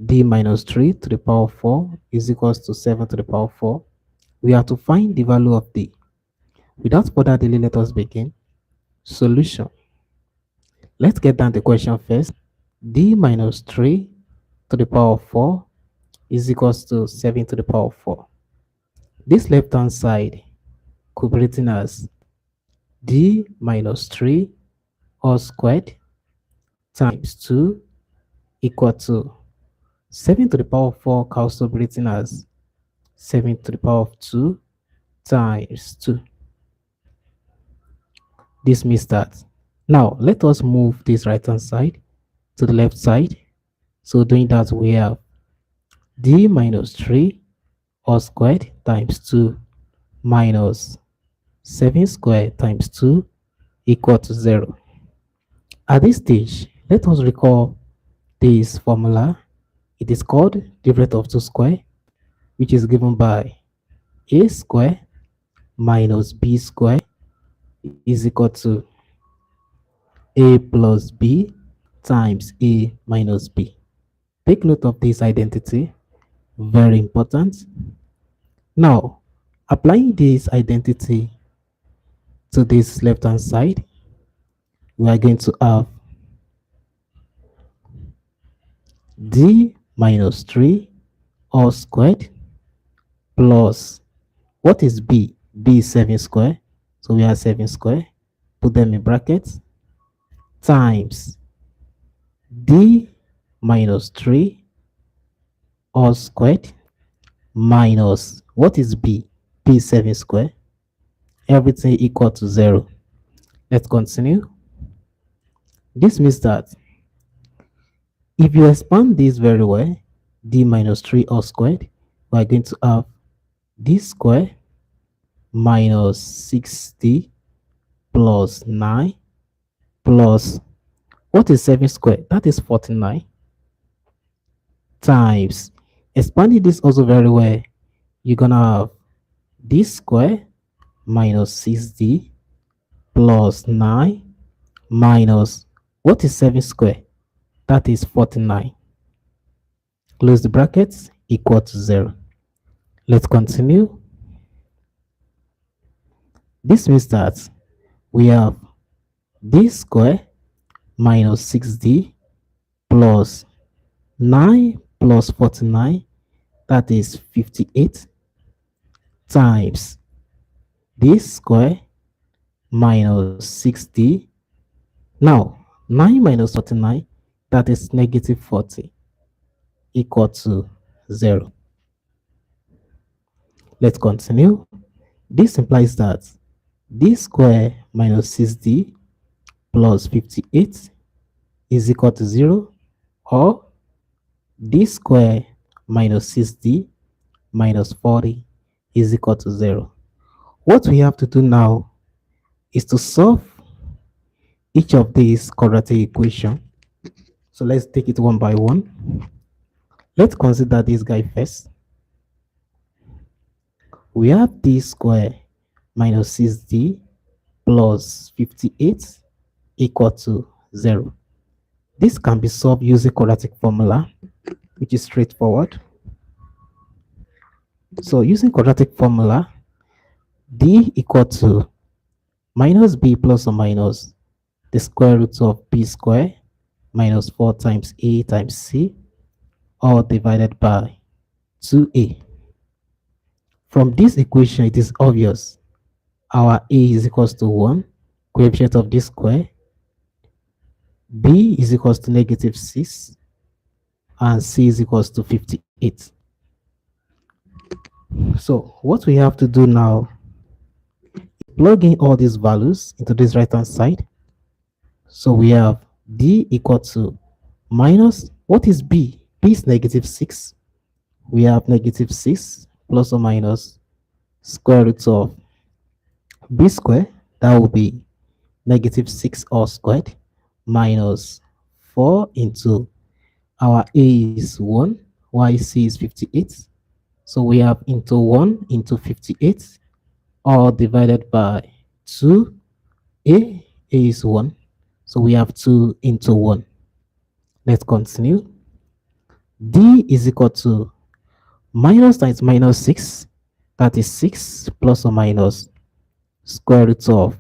d minus 3 to the power of 4 is equals to 7 to the power of 4. We have to find the value of d. Without further delay, let us begin. Solution. Let's get down the question first. D minus 3 to the power of 4 is equals to 7 to the power of 4. This left hand side could be written as d minus 3 all squared times 2 equal to 7 to the power of 4 can also be written as 7 to the power of 2 times 2. This means that. Now, let us move this right hand side to the left side. So doing that, we have d minus 3 all squared times 2 minus 7 squared times 2 equal to 0. At this stage, let us recall this formula. It is called derivative of 2 square, which is given by a square minus b square is equal to a plus b times a minus b. Take note of this identity, very important. Now, applying this identity to this left hand side, we are going to have d minus 3 all squared plus, what is b? B is 7 square, so we have 7 square, put them in brackets, times d minus 3 all squared minus, what is b? B is 7 square, everything equal to 0. Let's continue. This means that if you expand this very well, d minus 3 all squared, we are going to have d square minus 60 plus 9 plus, what is 7 squared? That is 49 times, expanding this also very well, you're gonna have d square minus 6d plus 9 minus, what is 7 squared? That is 49. Close the brackets, equal to 0. Let's continue. This means that we have d square minus 6d plus 9 plus 49, that is 58, times d square minus 6d. Now, 9 minus 49, that is negative 40, equal to 0. Let's continue. This implies that d square minus 6d plus 58 is equal to 0, or d square minus 6d minus 40 is equal to 0. What we have to do now is to solve each of these quadratic equations. So let's take it one by one. Let's consider this guy first. We have d square minus 6d plus 58 equal to 0. This can be solved using quadratic formula, which is straightforward. So using quadratic formula, d equal to minus b plus or minus the square root of b square minus 4 times a times c, all divided by 2a. From this equation, it is obvious our a is equals to 1, coefficient of this square, b is equals to negative 6, and c is equals to 58. So what we have to do now is plug in all these values into this right hand side. So we have d equal to minus, what is b? B is negative 6. We have negative 6 plus or minus square root of b square, that will be negative 6 all squared, minus 4 into our a is 1, y c is 58. So we have into 1 into 58, all divided by 2. A is 1. So we have 2 into 1. Let's continue. D is equal to minus times minus 6, that is 6 plus or minus square root of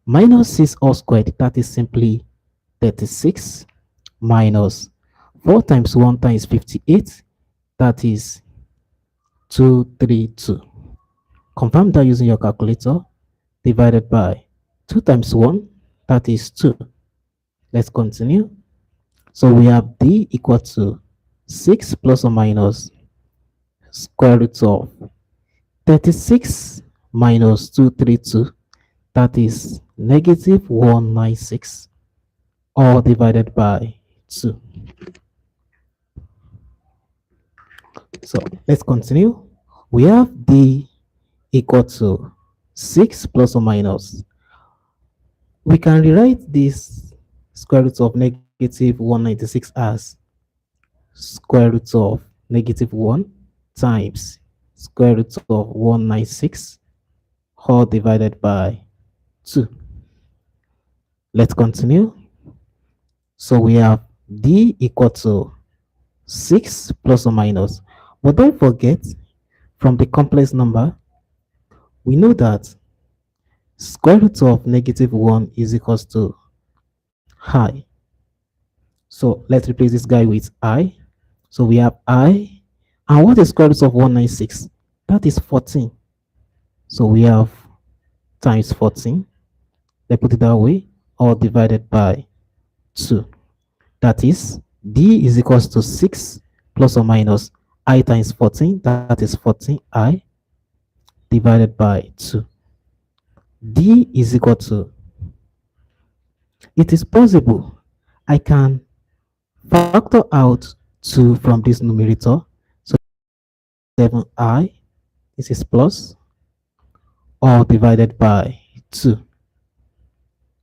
minus 6 all squared, that is simply 36, minus 4 times 1 times 58, that is 232. Confirm that using your calculator. Divided by 2 times 1, that is 2. Let's continue. So we have D equal to 6 plus or minus square root of 36 minus 232, that is negative 196, all divided by 2. So let's continue. We have D equal to 6 plus or minus. We can rewrite this square root of negative 196 as square root of negative 1 times square root of 196, all divided by 2. Let's continue. So we have D equal to 6 plus or minus. But don't forget, from the complex number, we know that square root of negative 1 is equals to I. So let's replace this guy with I. So we have I. And what is square root of 196? That is 14. So we have times 14. Let's put it that way. All divided by 2. That is D is equals to 6 plus or minus I times 14. That is 14I divided by 2. D is equal to, it is possible I can factor out 2 from this numerator. So 7I, this is plus, all divided by 2.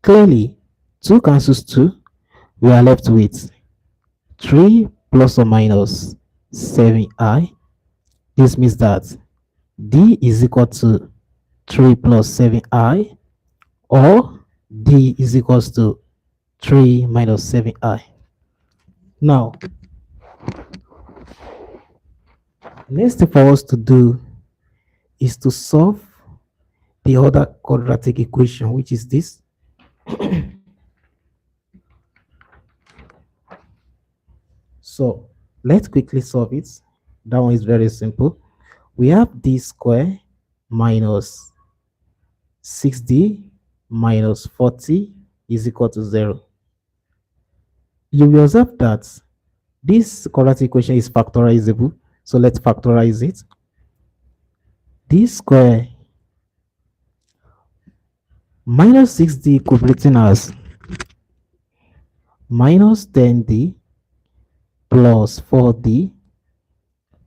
Clearly, 2 cancels 2. We are left with 3 plus or minus 7I. This means that D is equal to 3 plus 7I, or D is equals to 3 minus 7I. Now, next thing for us to do is to solve the other quadratic equation, which is this. So let's quickly solve it. That one is very simple. We have D square minus 6D minus 40 is equal to 0. You will observe that this quadratic equation is factorizable. So let's factorize it. D square minus 6D could be written as minus 10D plus 4D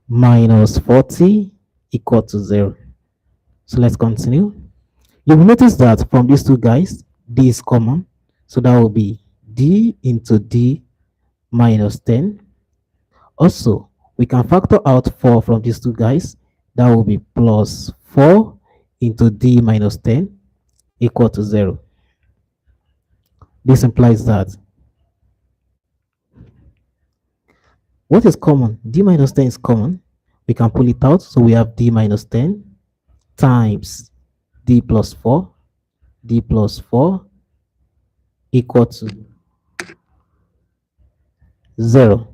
minus 40 equal to 0. So let's continue. You will notice that from these two guys, D is common. So that will be D into D minus 10. Also, we can factor out 4 from these two guys. That will be plus 4 into D minus 10 equal to 0. This implies that what is common? D minus 10 is common. We can pull it out. So we have D minus 10 times D plus 4. D plus 4 equal to 0.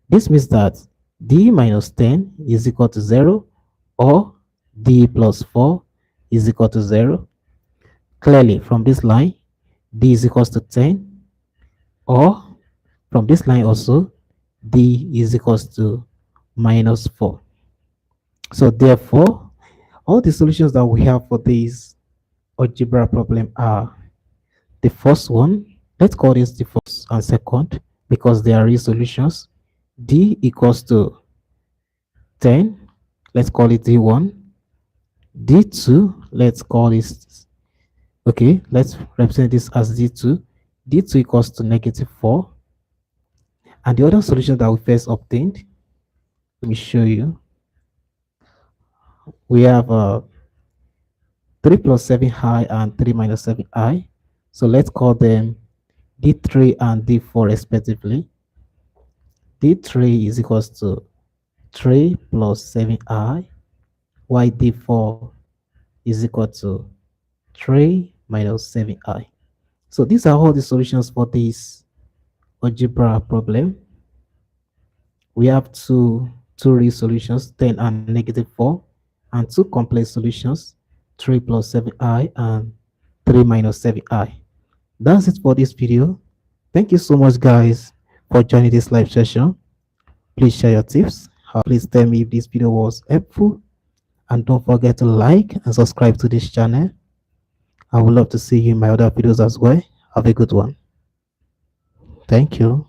This means that D minus 10 is equal to 0, or D plus 4 is equal to 0. Clearly, from this line, D is equals to 10, or from this line also, D is equals to minus 4. So therefore, all the solutions that we have for this algebra problem are the first one. Let's call this the first and second because they are real solutions. D equals to 10. Let's call it D1. D2, let's call this, okay, let's represent this as D2. D2 equals to negative 4. And the other solution that we first obtained, let me show you. We have 3 plus 7i and 3 minus 7i. So let's call them D3 and D4 respectively. D3 is equals to 3 plus 7i, while D4 is equal to 3 minus 7i. So these are all the solutions for this algebra problem. We have two real solutions, 10 and -4, and two complex solutions, 3 plus 7i and 3 minus 7i. That's it for this video. Thank you so much, guys, for joining this live session. Please share your tips. Please tell me if this video was helpful. And don't forget to like and subscribe to this channel. I would love to see you in my other videos as well. Have a good one. Thank you.